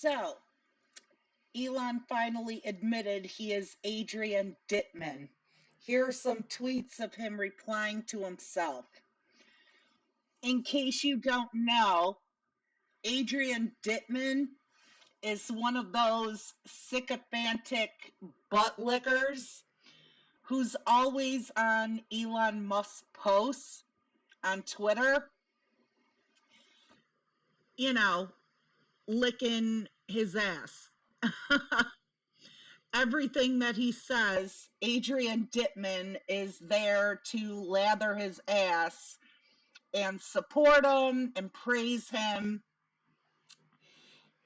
So, Elon finally admitted he is Adrian Dittmann. Here are some tweets of him replying to himself. In case you don't know, Adrian Dittmann is one of those sycophantic butt lickers who's always on Elon Musk's posts on Twitter, licking his ass. Everything that he says, Adrian Dittmann is there to lather his ass and support him and praise him.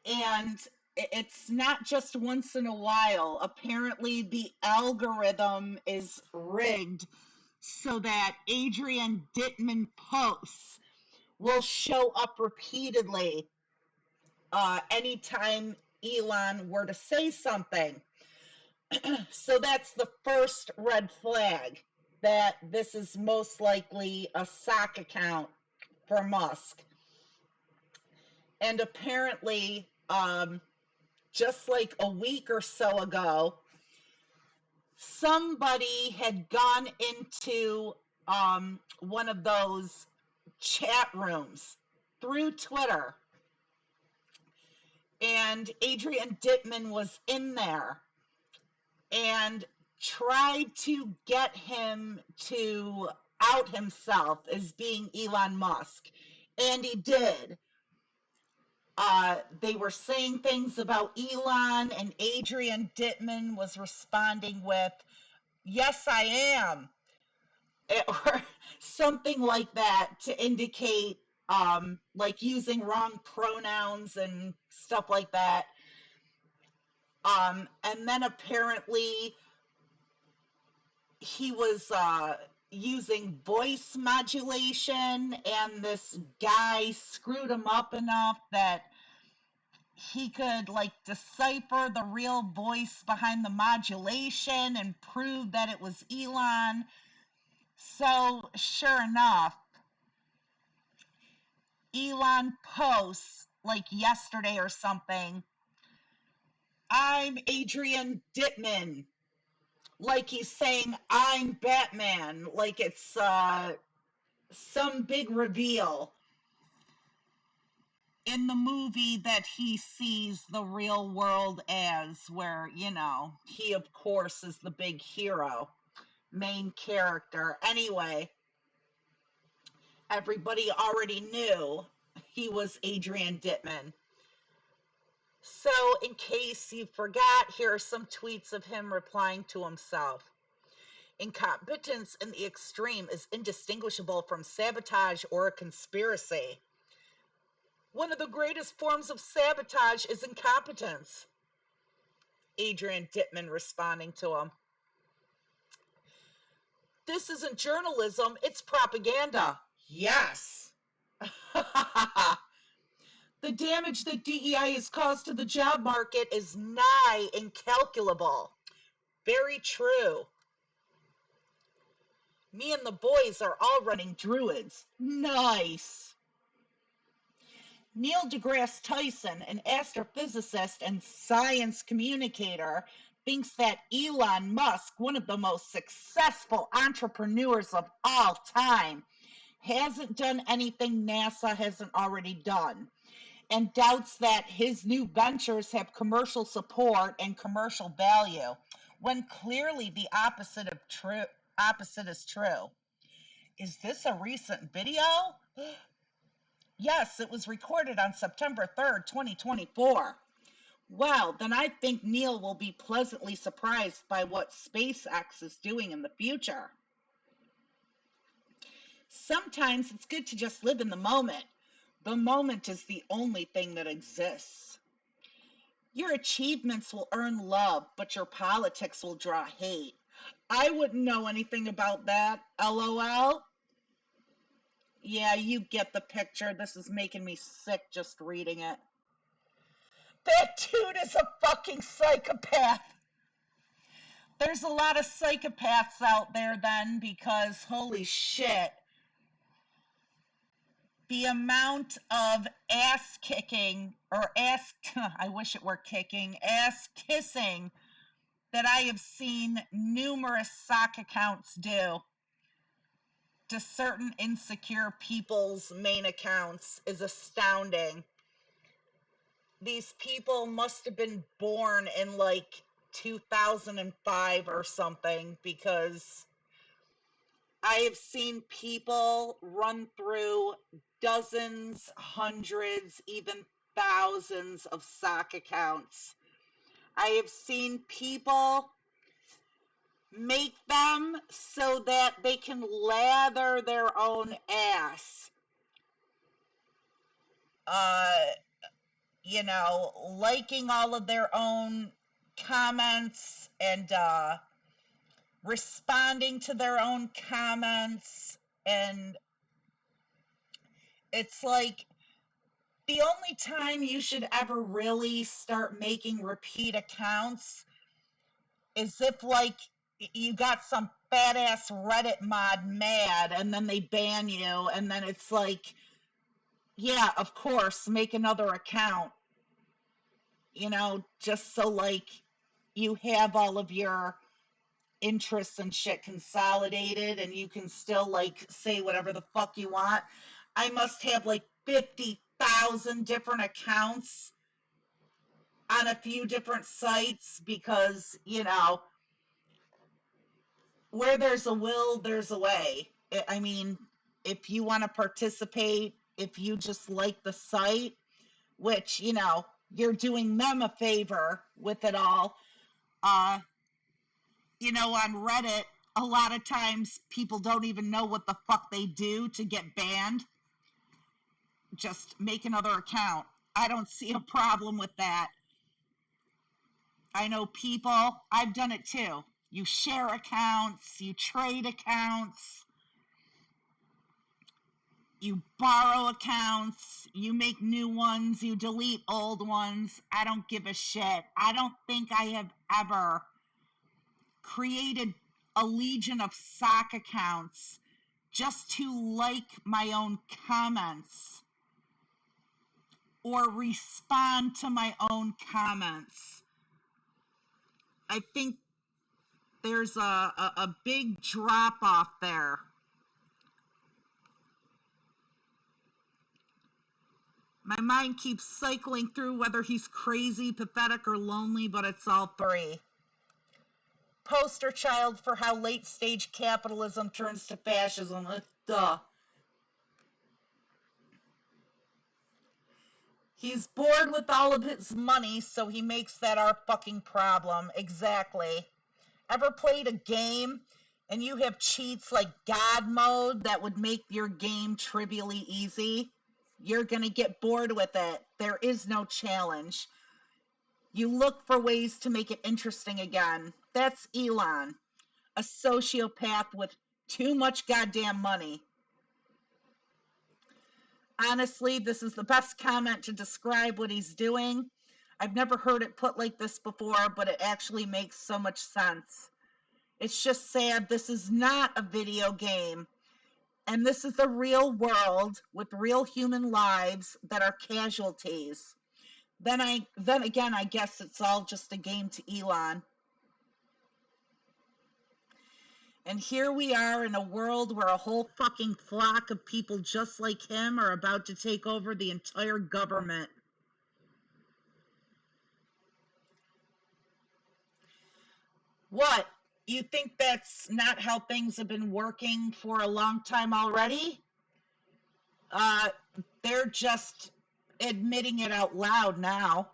And it's not just once in a while. Apparently, the algorithm is rigged so that Adrian Dittmann posts will show up repeatedly anytime Elon were to say something. So that's the first red flag, that this is most likely a sock account for Musk. And apparently, just like a week or so ago, somebody had gone into one of those chat rooms through Twitter, and Adrian Dittmann was in there and tried to get him to out himself as being Elon Musk. And he did. They were saying things about Elon, and Adrian Dittmann was responding with, "Yes, I am," or something like that, to indicate, like using wrong pronouns and stuff like that. And then apparently he was using voice modulation, and this guy screwed him up enough that he could decipher the real voice behind the modulation and prove that it was Elon. So sure enough, Elon posts yesterday or something, "I'm Adrian Dittmann," like he's saying I'm Batman, like it's some big reveal in the movie that he sees the real world as, where, he of course is the big hero, main character. Anyway, everybody already knew he was Adrian Dittmann. So, in case you forgot, here are some tweets of him replying to himself. "Incompetence in the extreme is indistinguishable from sabotage or a conspiracy. One of the greatest forms of sabotage is incompetence." Adrian Dittmann responding to him. "This isn't journalism, it's propaganda." Yes. "The damage that DEI has caused to the job market is nigh incalculable." Very true. "Me and the boys are all running druids." Nice. Neil deGrasse Tyson, an astrophysicist and science communicator, thinks that Elon Musk, one of the most successful entrepreneurs of all time, hasn't done anything NASA hasn't already done, and doubts that his new ventures have commercial support and commercial value, when clearly the opposite is true. Is this a recent video? Yes, it was recorded on September 3rd, 2024. Wow, then I think Neil will be pleasantly surprised by what SpaceX is doing in the future. Sometimes it's good to just live in the moment. The moment is the only thing that exists. Your achievements will earn love, but your politics will draw hate. I wouldn't know anything about that. LOL. Yeah, you get the picture. This is making me sick just reading it. That dude is a fucking psychopath. There's a lot of psychopaths out there then, because holy shit. The amount of ass kicking or I wish it were kicking, ass kissing that I have seen numerous sock accounts do to certain insecure people's main accounts is astounding. These people must have been born in like 2005 or something, because I have seen people run through dozens, hundreds, even thousands of sock accounts. I have seen people make them so that they can lather their own ass. Liking all of their own comments and responding to their own comments. And it's like, the only time you should ever really start making repeat accounts is if, like, you got some fat ass Reddit mod mad and then they ban you, and then it's like, yeah, of course, make another account, just so, like, you have all of your interests and shit consolidated and you can still, like, say whatever the fuck you want. I must have like 50,000 different accounts on a few different sites because, where there's a will, there's a way. I mean, if you want to participate, if you just like the site, which, you're doing them a favor with it all. On Reddit, a lot of times people don't even know what the fuck they do to get banned. Just make another account. I don't see a problem with that. I know people, I've done it too. You share accounts, you trade accounts, you borrow accounts, you make new ones, you delete old ones. I don't give a shit. I don't think I have ever created a legion of sock accounts just to like my own comments or respond to my own comments. I think there's a big drop off there. My mind keeps cycling through whether he's crazy, pathetic, or lonely, but it's all three. Poster child for how late stage capitalism turns to fascism. Duh. He's bored with all of his money, so he makes that our fucking problem. Exactly. Ever played a game and you have cheats like God mode that would make your game trivially easy? You're going to get bored with it. There is no challenge. You look for ways to make it interesting again. That's Elon, a sociopath with too much goddamn money. Honestly, this is the best comment to describe what he's doing. I've never heard it put like this before, but it actually makes so much sense. It's just sad this is not a video game. And this is the real world with real human lives that are casualties. Then again, I guess it's all just a game to Elon. And here we are in a world where a whole fucking flock of people just like him are about to take over the entire government. What? You think that's not how things have been working for a long time already? They're just admitting it out loud now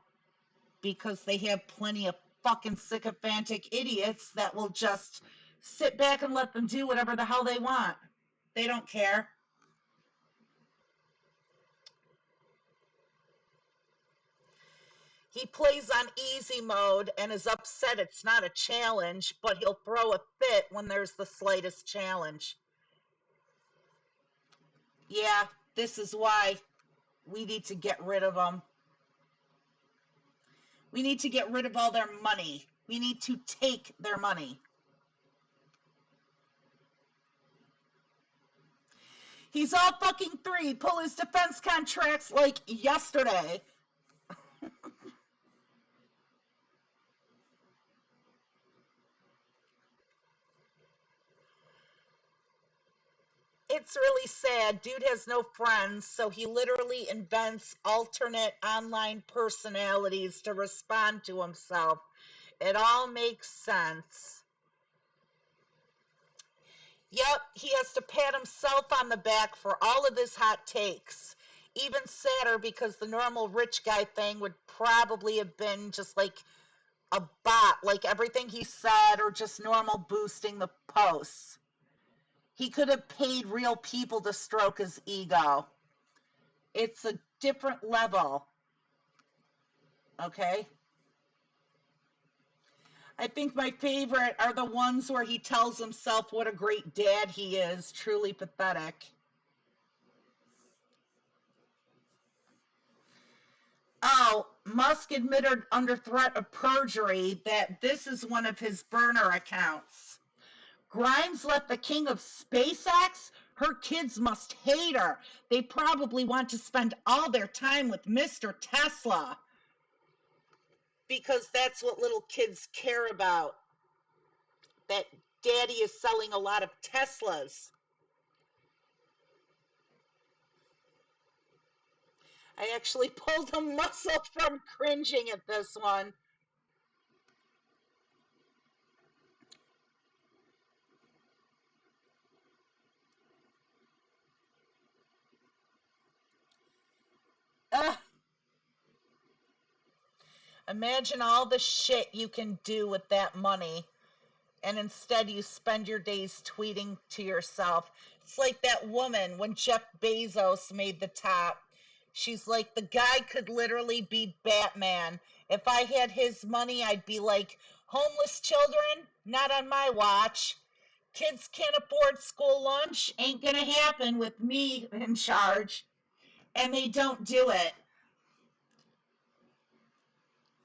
because they have plenty of fucking sycophantic idiots that will just sit back and let them do whatever the hell they want. They don't care. He plays on easy mode and is upset it's not a challenge, but he'll throw a fit when there's the slightest challenge. Yeah, this is why we need to get rid of them. We need to get rid of all their money. We need to take their money. He's all fucking three. Pull his defense contracts like yesterday. It's really sad. Dude has no friends, so he literally invents alternate online personalities to respond to himself. It all makes sense. Yep, he has to pat himself on the back for all of his hot takes. Even sadder because the normal rich guy thing would probably have been just like a bot, like everything he said, or just normal boosting the posts. He could have paid real people to stroke his ego. It's a different level, okay? I think my favorite are the ones where he tells himself what a great dad he is. Truly pathetic. Oh, Musk admitted under threat of perjury that this is one of his burner accounts. Grimes left the king of SpaceX? Her kids must hate her. They probably want to spend all their time with Mr. Tesla. Because that's what little kids care about. That daddy is selling a lot of Teslas. I actually pulled a muscle from cringing at this one. Ugh. Imagine all the shit you can do with that money, and instead you spend your days tweeting to yourself. It's like that woman when Jeff Bezos made the top. She's like, the guy could literally be Batman. If I had his money, I'd be like, homeless children, not on my watch. Kids can't afford school lunch, ain't gonna happen with me in charge. And they don't do it,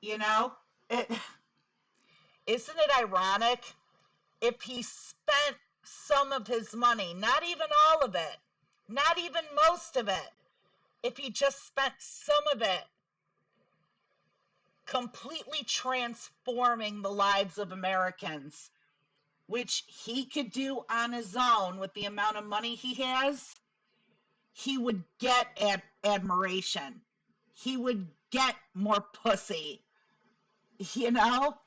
you know? It, isn't it ironic? If he spent some of his money, not even all of it, not even most of it, if he just spent some of it completely transforming the lives of Americans, which he could do on his own with the amount of money he has, he would get admiration. He would get more pussy, you know?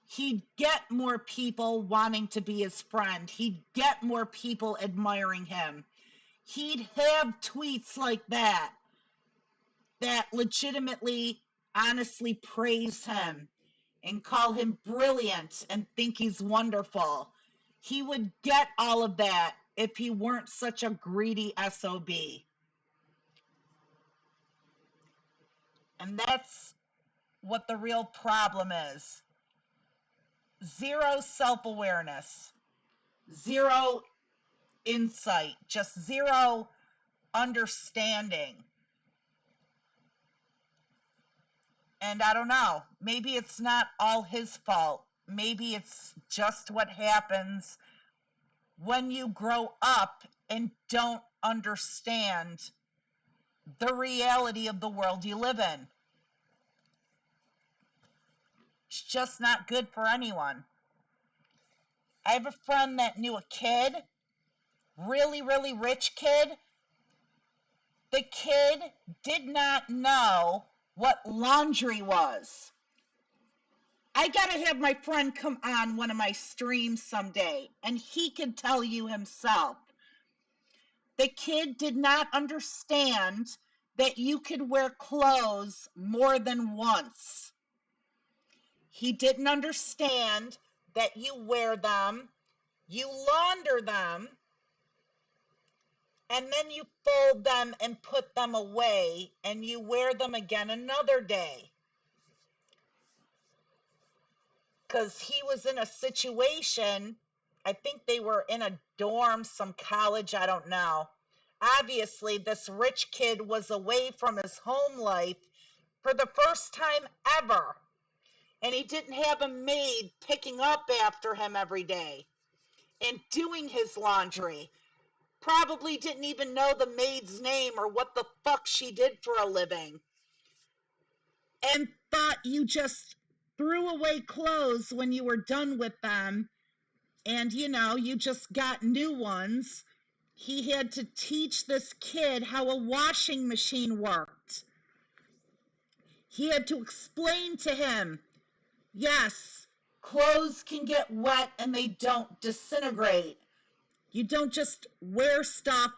He'd get more people wanting to be his friend. He'd get more people admiring him. He'd have tweets like that legitimately, honestly praise him and call him brilliant and think he's wonderful. He would get all of that if he weren't such a greedy SOB. And that's what the real problem is. Zero self-awareness, zero insight, just zero understanding. And I don't know, maybe it's not all his fault. Maybe it's just what happens when you grow up and don't understand the reality of the world you live in. It's just not good for anyone. I have a friend that knew a kid, really, really rich kid. The kid did not know what laundry was. I gotta have my friend come on one of my streams someday, and he can tell you himself. The kid did not understand that you could wear clothes more than once. He didn't understand that you wear them, you launder them, and then you fold them and put them away, and you wear them again another day. Because he was in a situation, I think they were in a dorm, some college, I don't know. Obviously, this rich kid was away from his home life for the first time ever. And he didn't have a maid picking up after him every day and doing his laundry. probably didn't even know the maid's name or what the fuck she did for a living, and thought you just threw away clothes when you were done with them, and you just got new ones. He had to teach this kid how a washing machine worked. He had to explain to him, yes, clothes can get wet and they don't disintegrate. You don't just wear stuff,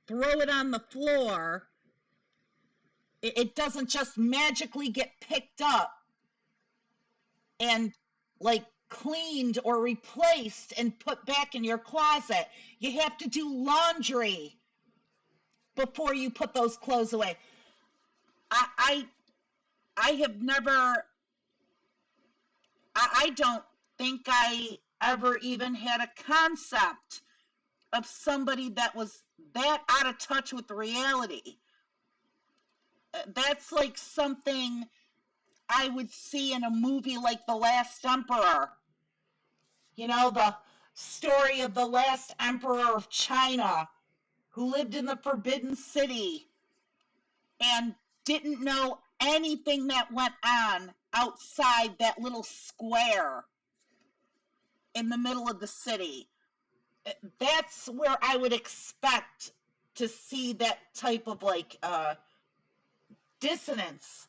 throw it on the floor. It doesn't just magically get picked up and like cleaned or replaced and put back in your closet. You have to do laundry before you put those clothes away. I have never, I don't think I ever even had a concept of somebody that was that out of touch with reality. That's like something I would see in a movie like The Last Emperor. The story of the last emperor of China who lived in the Forbidden City and didn't know anything that went on outside that little square in the middle of the city. That's where I would expect to see that type of dissonance.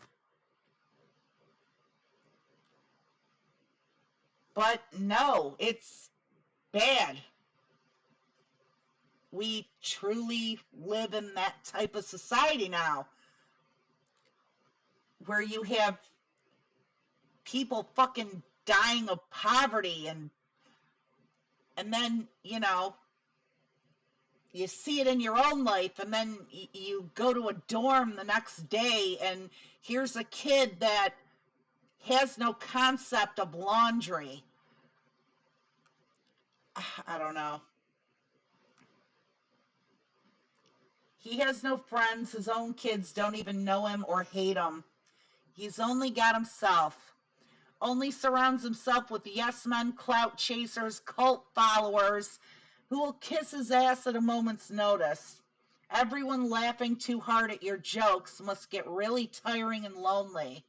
But no, it's bad. We truly live in that type of society now, where you have people fucking dying of poverty, and then you see it in your own life, and then you go to a dorm the next day and here's a kid that has no concept of laundry. I don't know. He has no friends. His own kids don't even know him or hate him. He's only got himself. Only surrounds himself with yes men, clout chasers, cult followers who will kiss his ass at a moment's notice. Everyone laughing too hard at your jokes must get really tiring and lonely.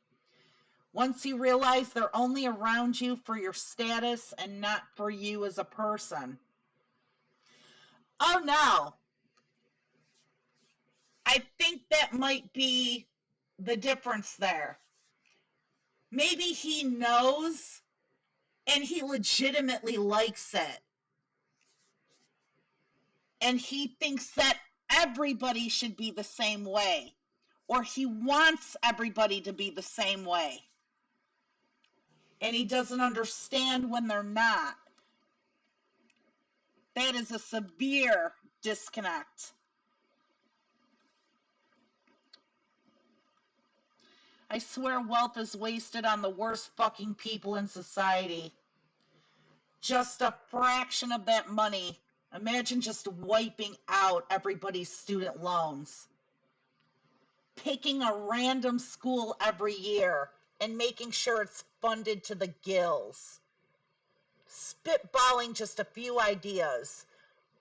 Once you realize they're only around you for your status and not for you as a person. Oh no. I think that might be the difference there. Maybe he knows and he legitimately likes it. And he thinks that everybody should be the same way. Or he wants everybody to be the same way. And he doesn't understand when they're not. That is a severe disconnect. I swear wealth is wasted on the worst fucking people in society. Just a fraction of that money. Imagine just wiping out everybody's student loans. Picking a random school every year and making sure it's funded to the gills. Spitballing just a few ideas.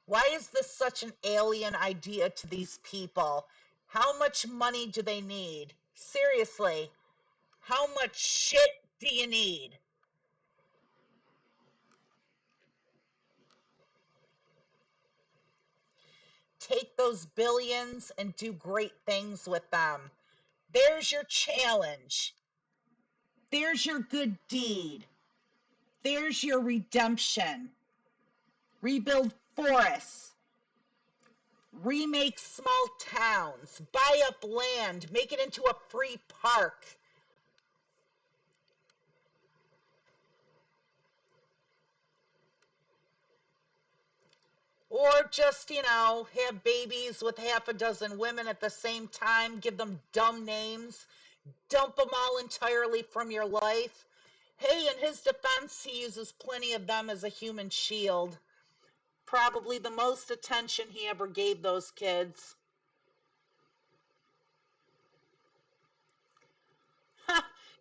Why is this such an alien idea to these people? How much money do they need? Seriously, how much shit do you need? Take those billions and do great things with them. There's your challenge. There's your good deed. There's your redemption. Rebuild forests. Remake small towns. Buy up land. Make it into a free park. Or just, have babies with half a dozen women at the same time, give them dumb names, dump them all entirely from your life. Hey, in his defense, he uses plenty of them as a human shield. Probably the most attention he ever gave those kids.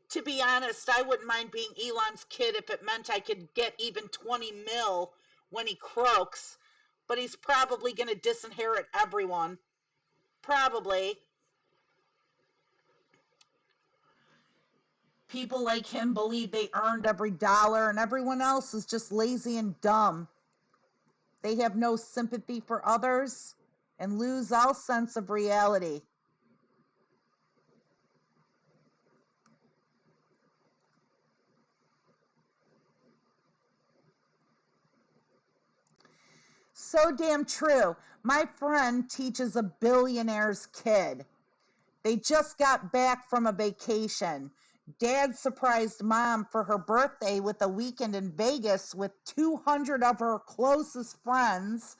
To be honest, I wouldn't mind being Elon's kid if it meant I could get even 20 mil when he croaks. but he's probably going to disinherit everyone. Probably. People like him believe they earned every dollar, and everyone else is just lazy and dumb. They have no sympathy for others and lose all sense of reality. So damn true. My friend teaches a billionaire's kid. They just got back from a vacation. Dad surprised mom for her birthday with a weekend in Vegas with 200 of her closest friends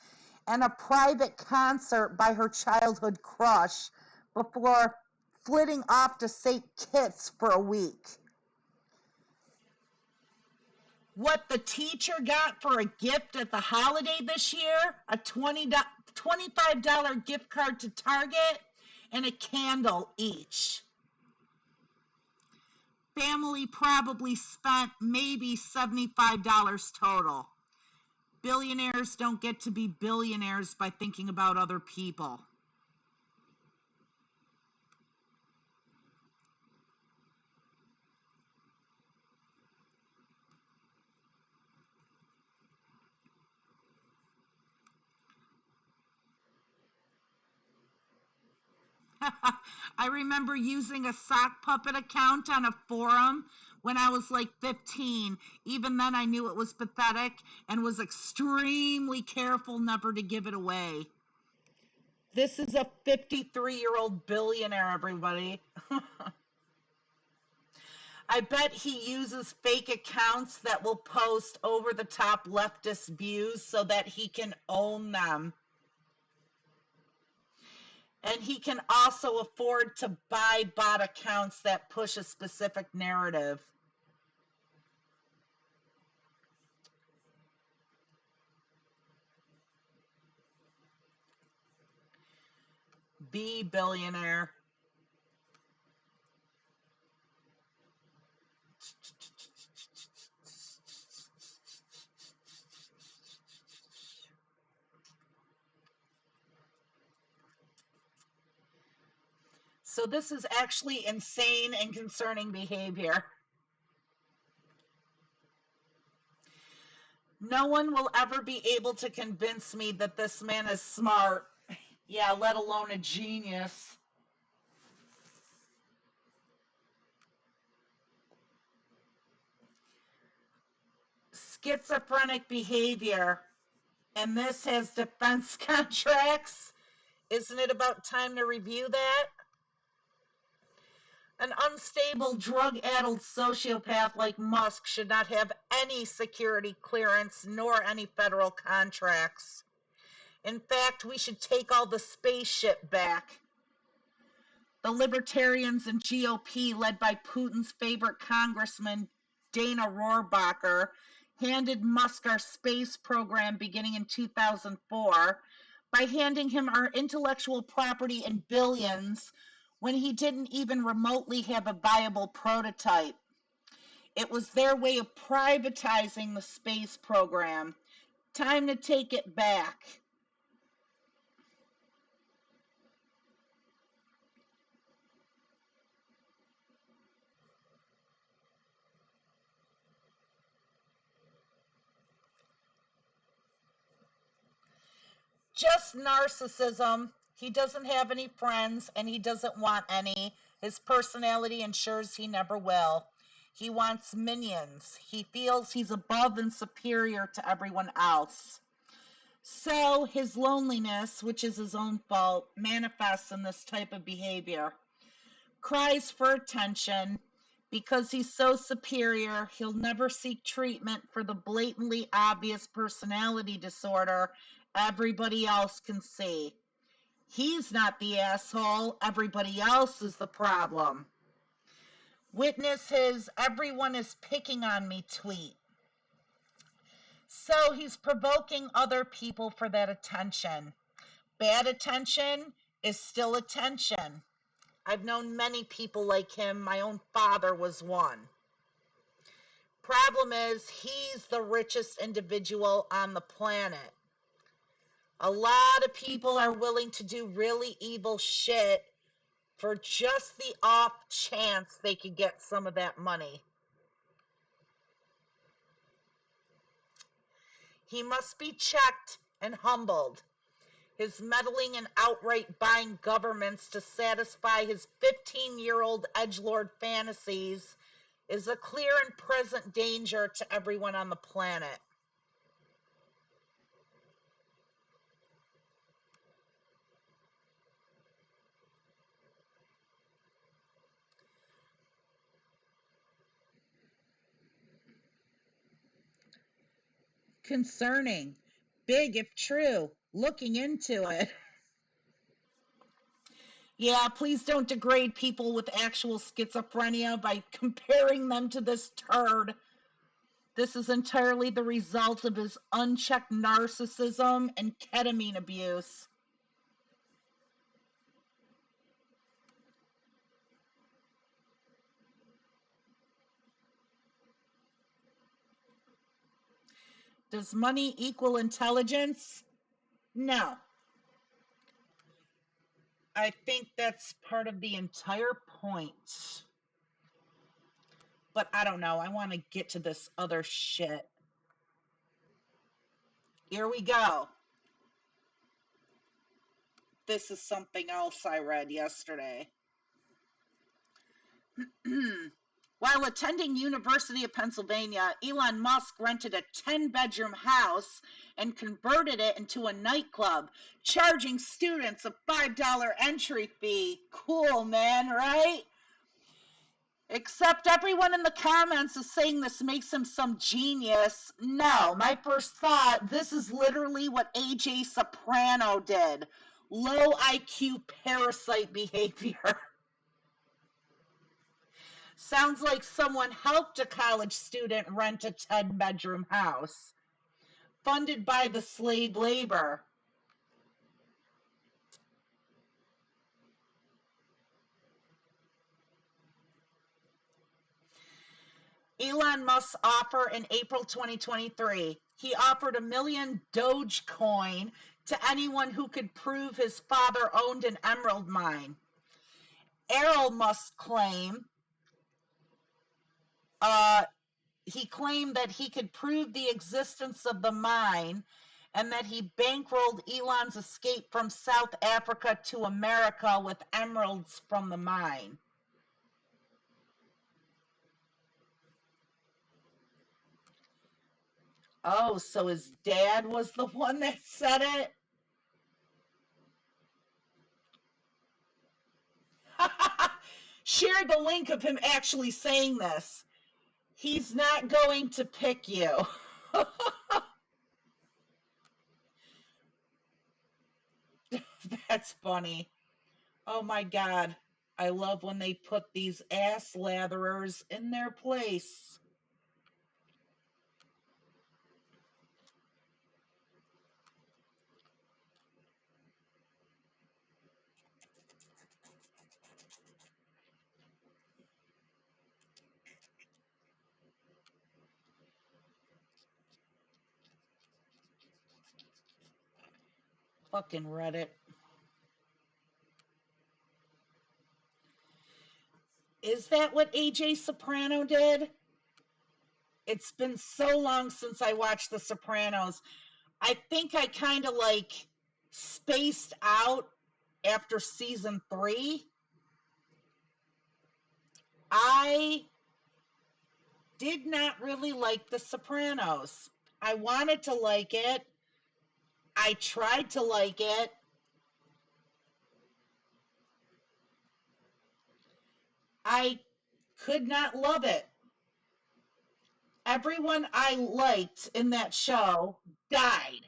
and a private concert by her childhood crush before flitting off to St. Kitts for a week. What the teacher got for a gift at the holiday this year? A $25 gift card to Target and a candle each. Family probably spent maybe $75 total. Billionaires don't get to be billionaires by thinking about other people. I remember using a sock puppet account on a forum when I was like 15. Even then I knew it was pathetic and was extremely careful never to give it away. This is a 53-year-old billionaire, everybody. I bet he uses fake accounts that will post over-the-top leftist views so that he can own them. And he can also afford to buy bot accounts that push a specific narrative. Be billionaire. So this is actually insane and concerning behavior. No one will ever be able to convince me that this man is smart. Yeah, let alone a genius. Schizophrenic behavior. And this has defense contracts. Isn't it about time to review that? An unstable, drug-addled sociopath like Musk should not have any security clearance nor any federal contracts. In fact, we should take all the spaceship back. The Libertarians and GOP, led by Putin's favorite congressman, Dana Rohrabacher, handed Musk our space program beginning in 2004 by handing him our intellectual property in billions when he didn't even remotely have a viable prototype. It was their way of privatizing the space program. Time to take it back. Just narcissism. He doesn't have any friends and he doesn't want any. His personality ensures he never will. He wants minions. He feels he's above and superior to everyone else. So his loneliness, which is his own fault, manifests in this type of behavior. Cries for attention. Because he's so superior, he'll never seek treatment for the blatantly obvious personality disorder everybody else can see. He's not the asshole, everybody else is the problem. Witness his "everyone is picking on me" tweet. So he's provoking other people for that attention. Bad attention is still attention. I've known many people like him. My own father was one. Problem is, he's the richest individual on the planet. A lot of people are willing to do really evil shit for just the off chance they could get some of that money. He must be checked and humbled. His meddling and outright buying governments to satisfy his 15-year-old edgelord fantasies is a clear and present danger to everyone on the planet. Concerning. Big if true. Looking into it. Yeah, please don't degrade people with actual schizophrenia by comparing them to this turd. This is entirely the result of his unchecked narcissism and ketamine abuse. Does money equal intelligence? No. I think that's part of the entire point. But I don't know. I want to get to this other shit. Here we go. This is something else I read yesterday. While attending University of Pennsylvania, Elon Musk rented a 10-bedroom house and converted it into a nightclub, charging students a $5 entry fee. Cool, man, right? Except everyone in the comments is saying this makes him some genius. No, my first thought, this is literally what AJ Soprano did. Low IQ parasite behavior. Sounds like someone helped a college student rent a 10-bedroom house, funded by the slave labor. Elon Musk's offer in April 2023. He offered $1 million Dogecoin to anyone who could prove his father owned an emerald mine. Errol Musk's claim he claimed that he could prove the existence of the mine and that he bankrolled Elon's escape from South Africa to America with emeralds from the mine. Oh, so his dad was the one that said it? Share the link of him actually saying this. He's not going to pick you. That's funny. Oh my God. I love when they put these ass latherers in their place. Fucking Reddit. Is that what AJ Soprano did? It's been so long since I watched The Sopranos. I think I kind of like spaced out after season 3. I did not really like The Sopranos. I wanted to like it. I tried to like it. I could not love it. Everyone I liked in that show died.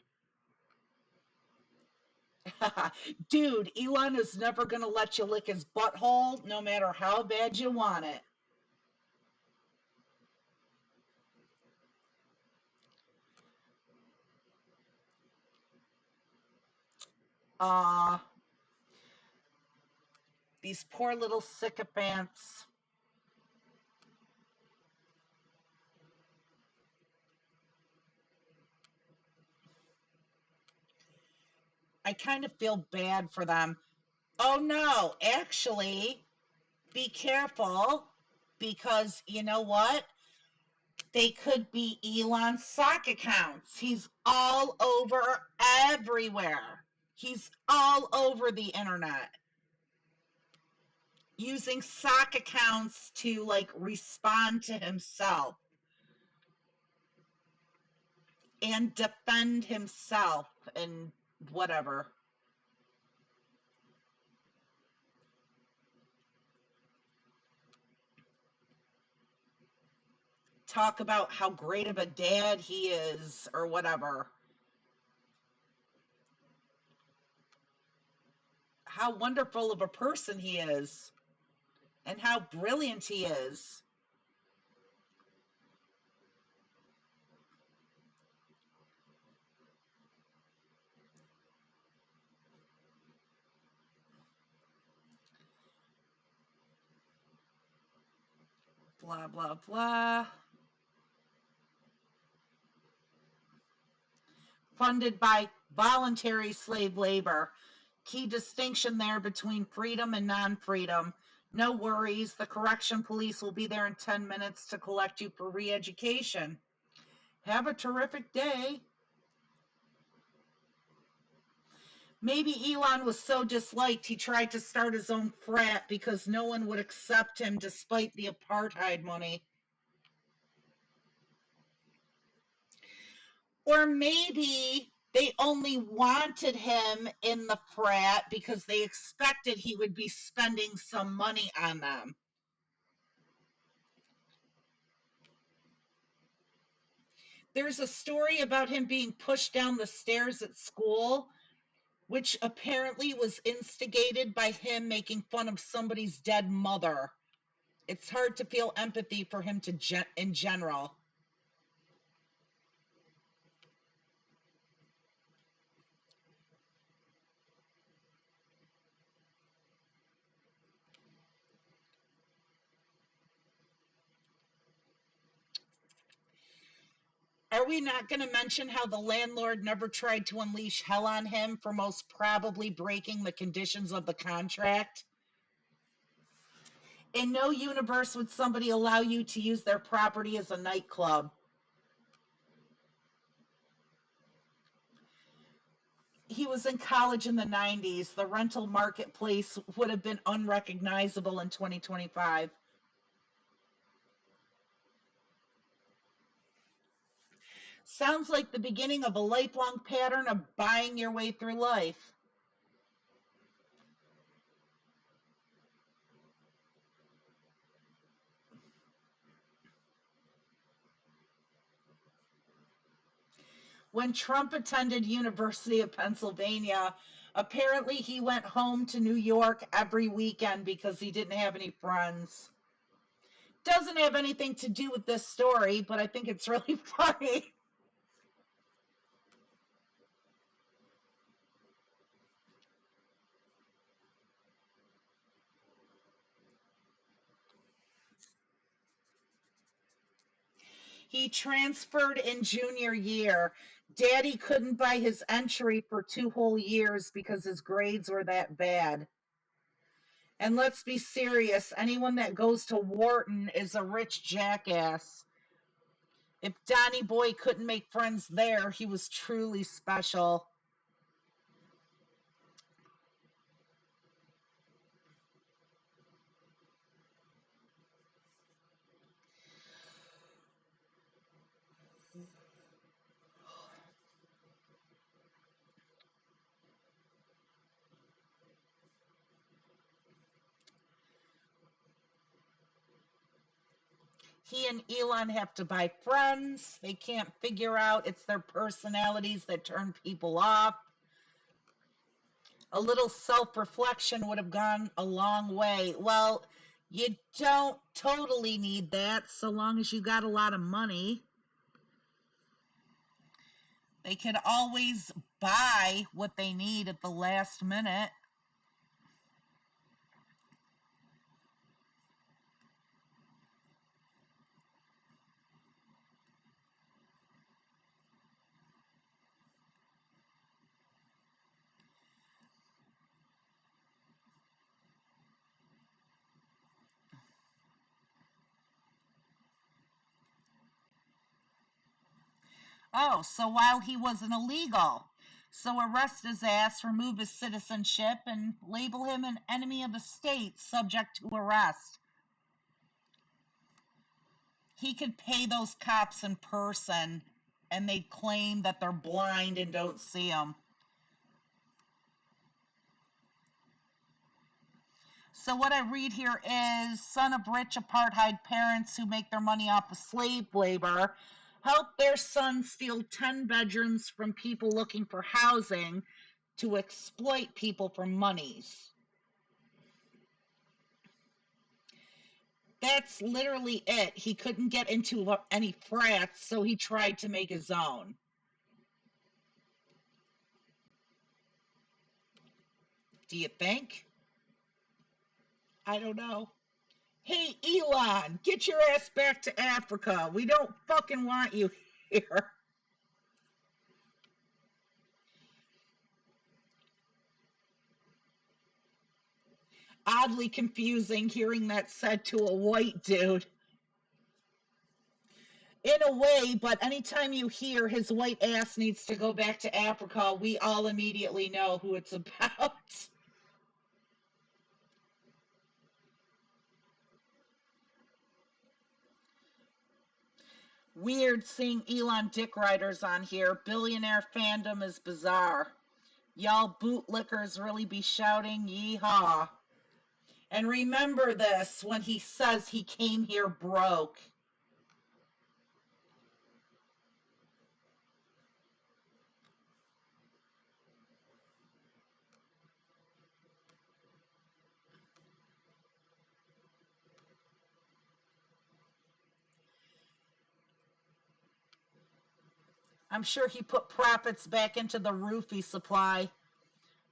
Dude, Elon is never going to let you lick his butthole no matter how bad you want it. These poor little sycophants. I kind of feel bad for them. Oh no, actually, be careful because you know what? They could be Elon's sock accounts. He's all over everywhere. He's all over the internet using sock accounts to like respond to himself and defend himself and whatever. Talk about how great of a dad he is or whatever. How wonderful of a person he is and how brilliant he is. Blah, blah, blah. Funded by voluntary slave labor. Key distinction there between freedom and non-freedom. No worries, the correction police will be there in 10 minutes to collect you for re-education. Have a terrific day. Maybe Elon was so disliked he tried to start his own frat because no one would accept him despite the apartheid money. Or maybe they only wanted him in the frat because they expected he would be spending some money on them. There's a story about him being pushed down the stairs at school, which apparently was instigated by him making fun of somebody's dead mother. It's hard to feel empathy for him in general. Are we not going to mention how the landlord never tried to unleash hell on him for most probably breaking the conditions of the contract? In no universe would somebody allow you to use their property as a nightclub. He was in college in the 90s. The rental marketplace would have been unrecognizable in 2025. Sounds like the beginning of a lifelong pattern of buying your way through life. When Trump attended University of Pennsylvania, apparently he went home to New York every weekend because he didn't have any friends. Doesn't have anything to do with this story, but I think it's really funny. He transferred in junior year. Daddy couldn't buy his entry for 2 whole years because his grades were that bad. And let's be serious, anyone that goes to Wharton is a rich jackass. If Donny Boy couldn't make friends there, he was truly special. He and Elon have to buy friends. They can't figure out it's their personalities that turn people off. A little self reflection would have gone a long way. Well, you don't totally need that so long as you got a lot of money. They can always buy what they need at the last minute. Oh, so while he was an illegal. So arrest his ass, remove his citizenship, and label him an enemy of the state subject to arrest. He could pay those cops in person, and they'd claim that they're blind and don't see him. So what I read here is, son of rich apartheid parents who make their money off of slave labor help their son steal 10 bedrooms from people looking for housing to exploit people for monies. That's literally it. He couldn't get into any frats, so he tried to make his own. Do you think? I don't know. Hey, Elon, get your ass back to Africa. We don't fucking want you here. Oddly confusing hearing that said to a white dude. In a way, but anytime you hear his white ass needs to go back to Africa, we all immediately know who it's about. Weird seeing Elon Dick Riders on here. Billionaire fandom is bizarre. Y'all bootlickers really be shouting yeehaw. And remember this when he says he came here broke. I'm sure he put profits back into the roofie supply.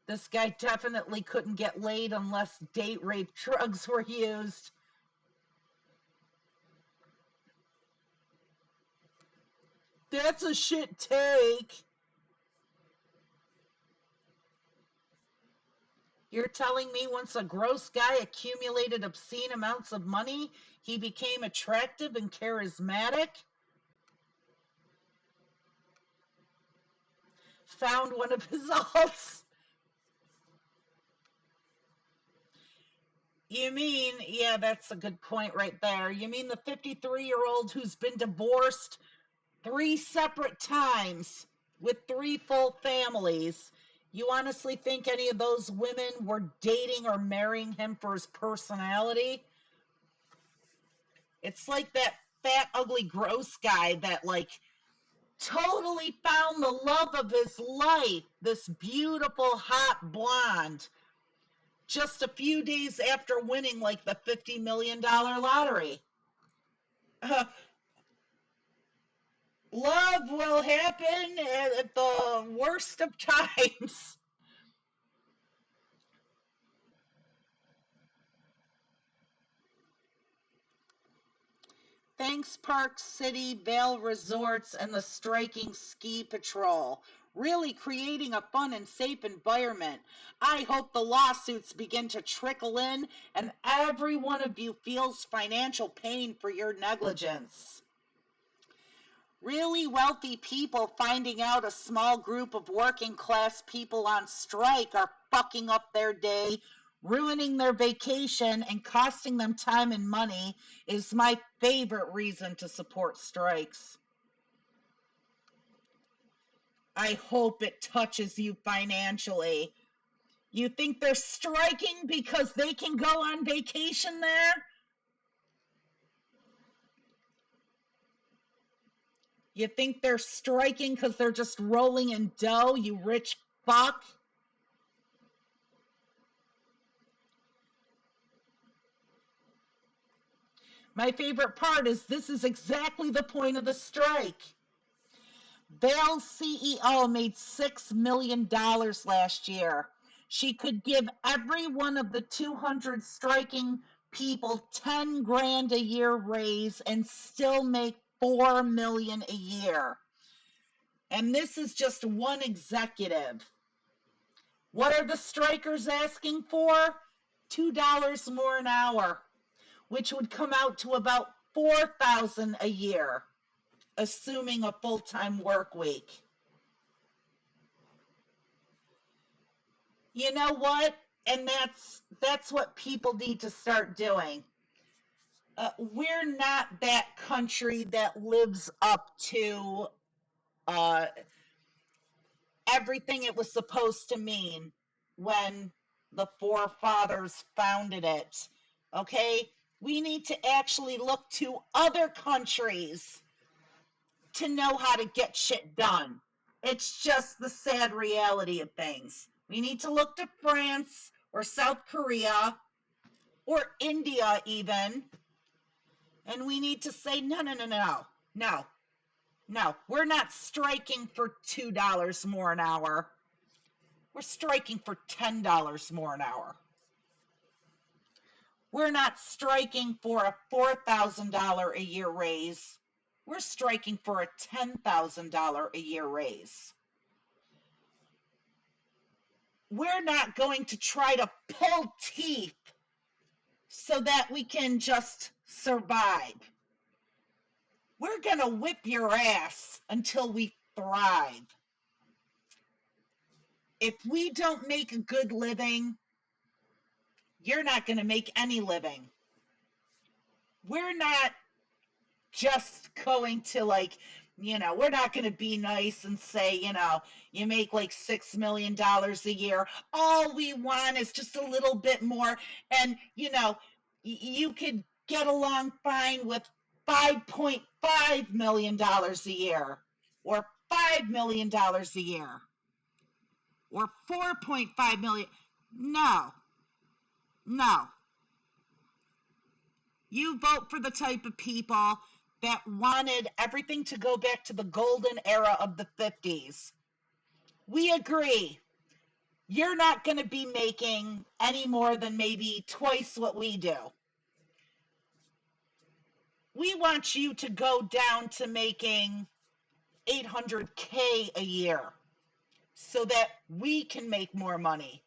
This guy definitely couldn't get laid unless date rape drugs were used. That's a shit take. You're telling me once a gross guy accumulated obscene amounts of money, he became attractive and charismatic? Found one of his alts? You mean, yeah, that's a good point right there. You mean the 53-year-old who's been divorced 3 separate times with 3 full families? You honestly think any of those women were dating or marrying him for his personality? It's like that fat, ugly, gross guy that, like, totally found the love of his life, this beautiful, hot blonde, just a few days after winning, like, the $50 million lottery. Uh, Love will happen at the worst of times. Thanks, Park City, Vail Resorts, and the striking ski patrol. Really creating a fun and safe environment. I hope the lawsuits begin to trickle in and every one of you feels financial pain for your negligence. Really wealthy people finding out a small group of working class people on strike are fucking up their day, ruining their vacation, and costing them time and money is my favorite reason to support strikes. I hope it touches you financially. You think they're striking because they can go on vacation there? You think they're striking because they're just rolling in dough, you rich fuck? My favorite part is this is exactly the point of the strike. Vail's CEO made $6 million last year. She could give every one of the 200 striking people 10 grand a year raise and still make 4 million a year. And this is just one executive. What are the strikers asking for? $2 more an hour, which would come out to about $4,000 a year. assuming a full-time work week. You know what? And that's what people need to start doing. We're not that country that lives up to uh, everything it was supposed to mean when the forefathers founded it. Okay? We need to actually look to other countries to know how to get shit done. It's just the sad reality of things. We need to look to France or South Korea or India even, and we need to say, no, no, no, no, no, no. We're not striking for $2 more an hour. We're striking for $10 more an hour. We're not striking for a $4,000 a year raise. We're striking for a $10,000 a year raise. We're not going to try to pull teeth so that we can just survive. We're going to whip your ass until we thrive. If we don't make a good living, you're not going to make any living. We're not just going to we're not going to be nice and say, you make like $6 million a year. All we want is just a little bit more. And, you could get along fine with $5.5 million a year or $5 million a year or 4.5 million. No, no. You vote for the type of people that wanted everything to go back to the golden era of the 50s. We agree. You're not going to be making any more than maybe twice what we do. We want you to go down to making $800K a year so that we can make more money.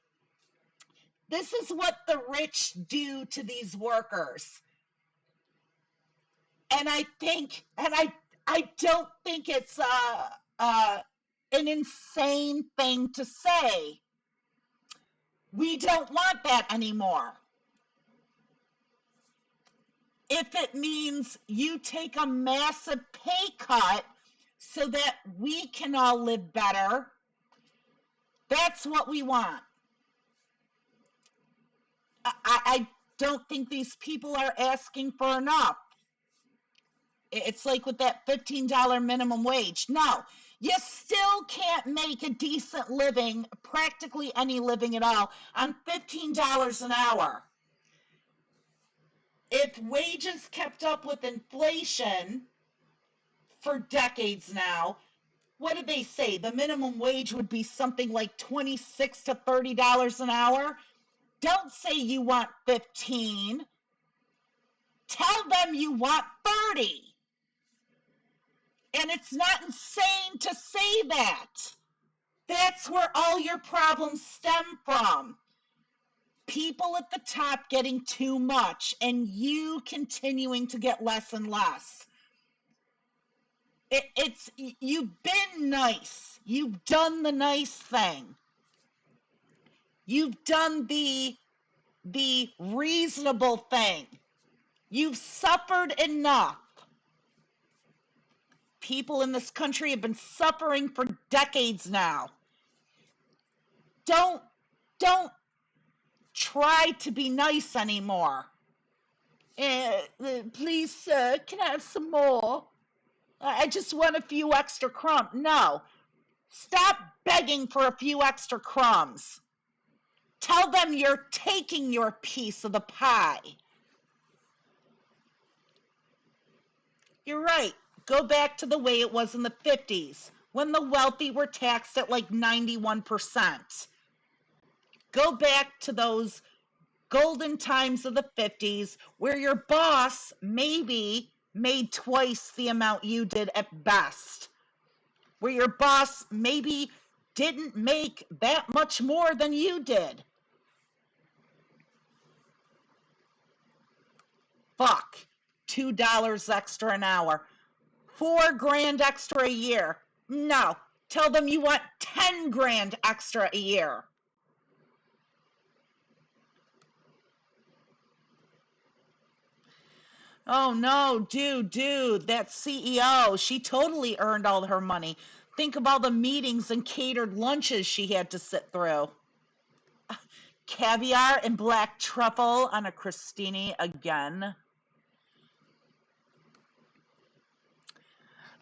This is what the rich do to these workers. And I don't think it's an insane thing to say. We don't want that anymore. If it means you take a massive pay cut so that we can all live better, that's what we want. I don't think these people are asking for enough. It's like with that $15 minimum wage. No, you still can't make a decent living, practically any living at all, on $15 an hour. If wages kept up with inflation for decades now, what did they say? The minimum wage would be something like $26 to $30 an hour. Don't say you want 15. Tell them you want 30. And it's not insane to say that. That's where all your problems stem from. People at the top getting too much and you continuing to get less and less. You've been nice. You've done the nice thing. You've done the reasonable thing. You've suffered enough. People in this country have been suffering for decades now. Don't try to be nice anymore. Please, sir, can I have some more? I just want a few extra crumbs. No. Stop begging for a few extra crumbs. Tell them you're taking your piece of the pie. You're right. Go back to the way it was in the 50s, when the wealthy were taxed at like 91%. Go back to those golden times of the 50s where your boss maybe made twice the amount you did at best. Where your boss maybe didn't make that much more than you did. Fuck. $2 extra an hour. $4 grand extra a year. No, tell them you want 10 grand extra a year. Oh no, dude, that CEO, she totally earned all her money. Think of all the meetings and catered lunches she had to sit through. Caviar and black truffle on a crostini again.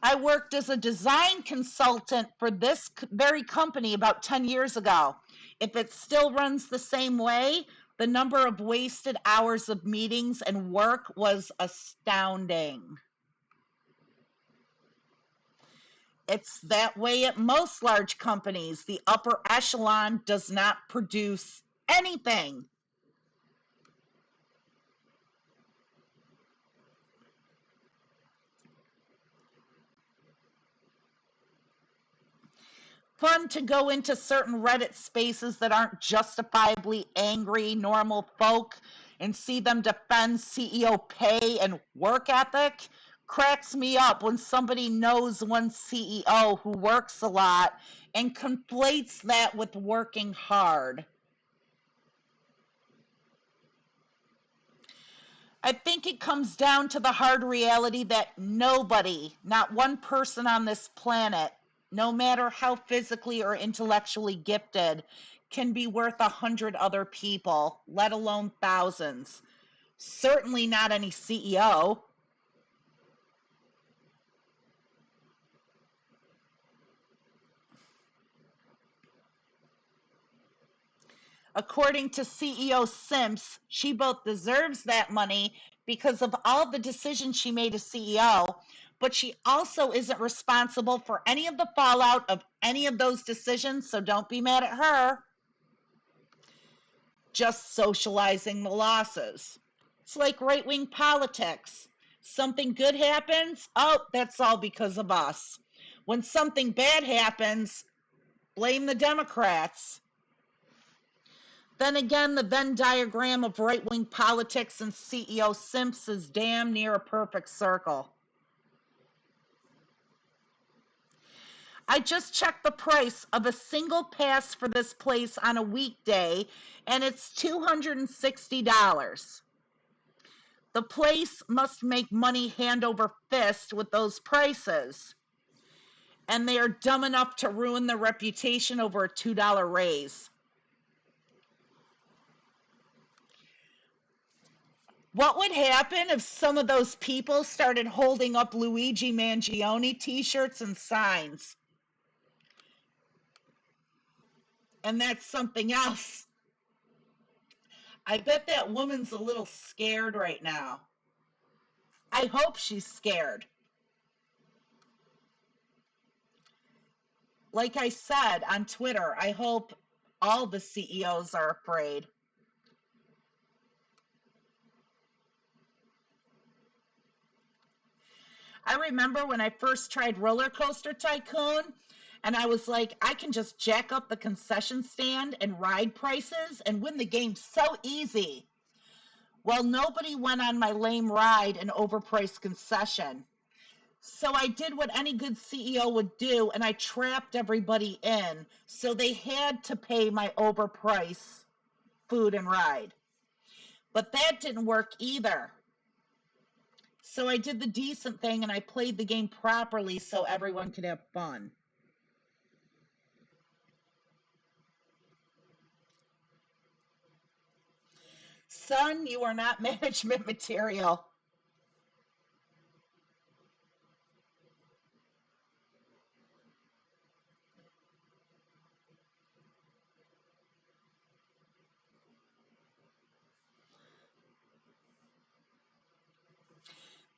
I worked as a design consultant for this very company about 10 years ago. If it still runs the same way, the number of wasted hours of meetings and work was astounding. It's that way at most large companies. The upper echelon does not produce anything. Fun to go into certain Reddit spaces that aren't justifiably angry normal folk and see them defend CEO pay and work ethic. Cracks me up when somebody knows one CEO who works a lot and conflates that with working hard. I think it comes down to the hard reality that nobody, not one person on this planet, no matter how physically or intellectually gifted, can be worth 100 other people, let alone thousands. Certainly not any CEO. According to CEO Simps, she both deserves that money because of all the decisions she made as CEO, but she also isn't responsible for any of the fallout of any of those decisions, so don't be mad at her. Just socializing the losses. It's like right wing politics. Something good happens, oh, that's all because of us. When something bad happens, blame the Democrats. Then again, the Venn diagram of right wing politics and CEO simps is damn near a perfect circle. I just checked the price of a single pass for this place on a weekday, and it's $260. The place must make money hand over fist with those prices, and they are dumb enough to ruin their reputation over a $2 raise. What would happen if some of those people started holding up Luigi Mangione t-shirts and signs? And that's something else. I bet that woman's a little scared right now. I hope she's scared. Like I said on Twitter, I hope all the CEOs are afraid. I remember when I first tried Roller Coaster Tycoon, and I was like, I can just jack up the concession stand and ride prices and win the game so easy. Well, nobody went on my lame ride and overpriced concession. So I did what any good CEO would do, and I trapped everybody in. So they had to pay my overpriced food and ride. But that didn't work either. So I did the decent thing and I played the game properly so everyone could have fun. Son, you are not management material.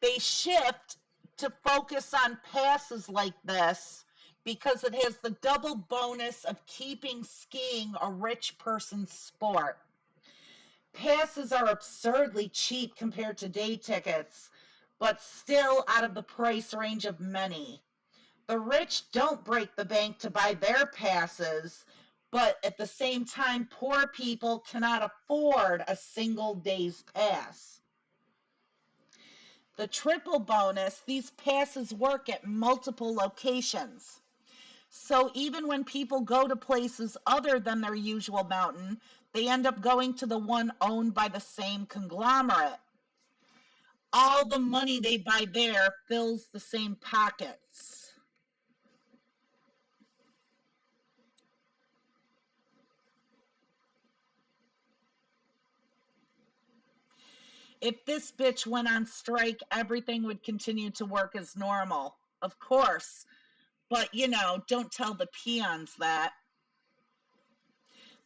They shift to focus on passes like this because it has the double bonus of keeping skiing a rich person's sport. Passes are absurdly cheap compared to day tickets, but still out of the price range of many. The rich don't break the bank to buy their passes, but at the same time, poor people cannot afford a single day's pass. The triple bonus, these passes work at multiple locations. So even when people go to places other than their usual mountain, they end up going to the one owned by the same conglomerate. All the money they buy there fills the same pockets. If this bitch went on strike, everything would continue to work as normal. Of course. But, don't tell the peons that.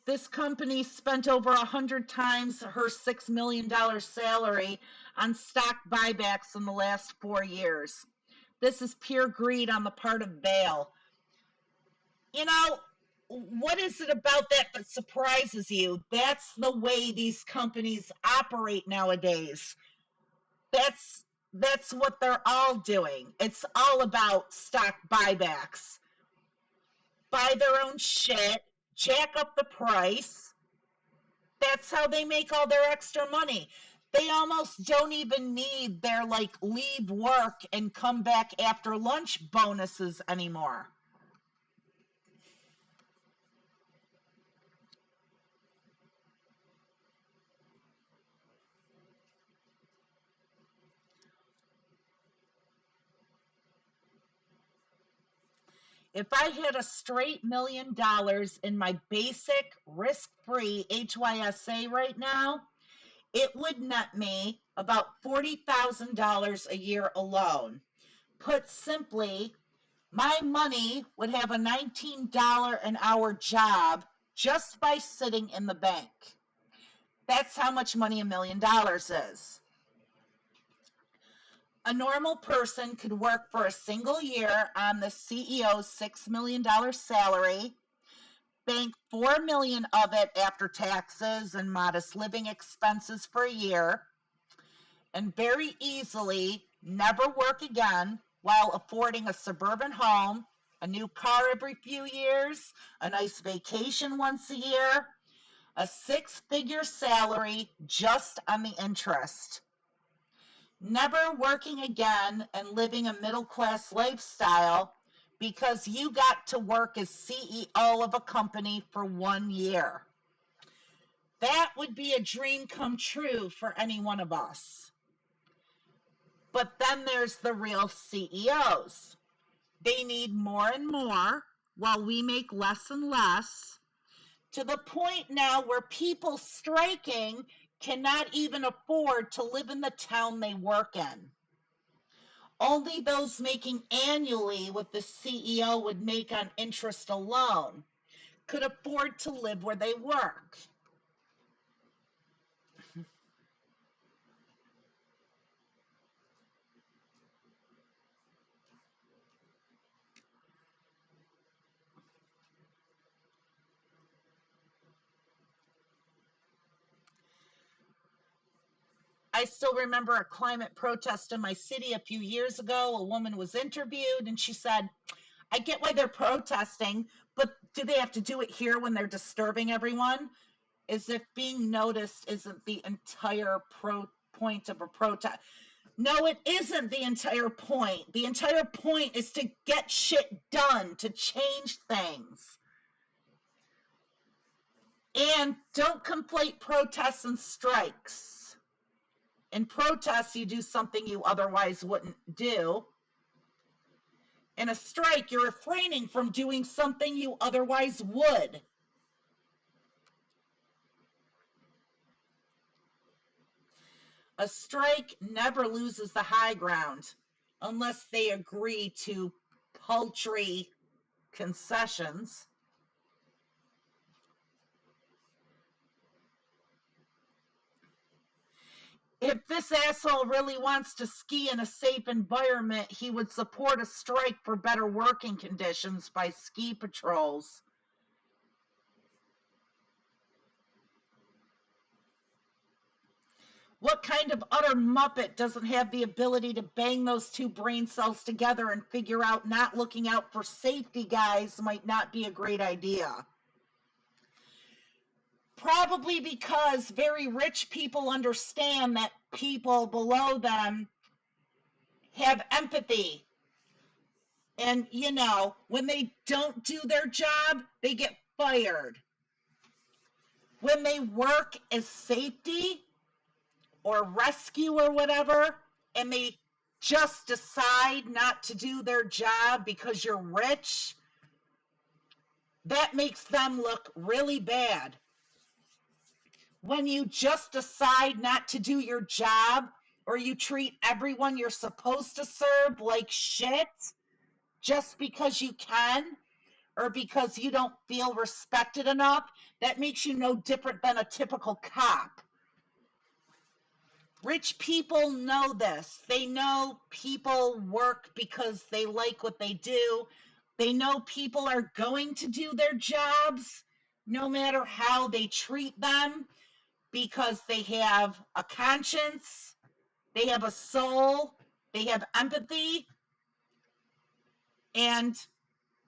This company spent over 100 times her $6 million salary on stock buybacks in the last 4 years. This is pure greed on the part of Vail. What is it about that surprises you? That's the way these companies operate nowadays. That's what they're all doing. It's all about stock buybacks. Buy their own shit, jack up the price. That's how they make all their extra money. They almost don't even need their leave work and come back after lunch bonuses anymore. If I had a straight $1 million in my basic risk-free HYSA right now, it would net me about $40,000 a year alone. Put simply, my money would have a $19 an hour job just by sitting in the bank. That's how much money $1 million is. A normal person could work for a single year on the CEO's $6 million salary, bank $4 million of it after taxes and modest living expenses for a year, and very easily never work again while affording a suburban home, a new car every few years, a nice vacation once a year, a 6-figure salary just on the interest. Never working again and living a middle-class lifestyle because you got to work as CEO of a company for 1 year. That would be a dream come true for any one of us. But then there's the real CEOs. They need more and more while we make less and less, to the point now where people striking cannot even afford to live in the town they work in. Only those making annually what the CEO would make on interest alone could afford to live where they work. I still remember a climate protest in my city a few years ago. A woman was interviewed and she said, I get why they're protesting, but do they have to do it here when they're disturbing everyone? As if being noticed isn't the entire point of a protest. No, it isn't the entire point. The entire point is to get shit done, to change things. And don't conflate protests and strikes. In protests, you do something you otherwise wouldn't do. In a strike, you're refraining from doing something you otherwise would. A strike never loses the high ground unless they agree to paltry concessions. If this asshole really wants to ski in a safe environment, he would support a strike for better working conditions by ski patrols. What kind of utter muppet doesn't have the ability to bang those two brain cells together and figure out not looking out for safety guys might not be a great idea? Probably because very rich people understand that people below them have empathy. And, when they don't do their job, they get fired. When they work as safety or rescue or whatever, and they just decide not to do their job because you're rich, that makes them look really bad. When you just decide not to do your job, or you treat everyone you're supposed to serve like shit just because you can, or because you don't feel respected enough, that makes you no different than a typical cop. Rich people know this. They know people work because they like what they do. They know people are going to do their jobs no matter how they treat them, because they have a conscience, they have a soul, they have empathy, and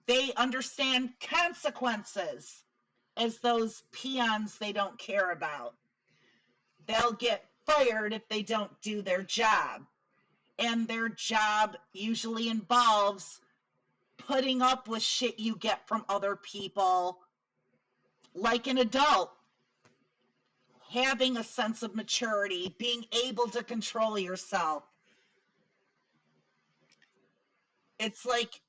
they understand consequences as those peons they don't care about. They'll get fired if they don't do their job. And their job usually involves putting up with shit you get from other people, like an adult, having a sense of maturity, being able to control yourself. It's like,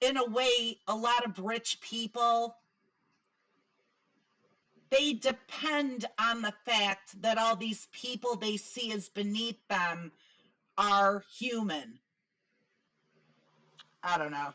in a way, a lot of rich people, they depend on the fact that all these people they see as beneath them are human. I don't know.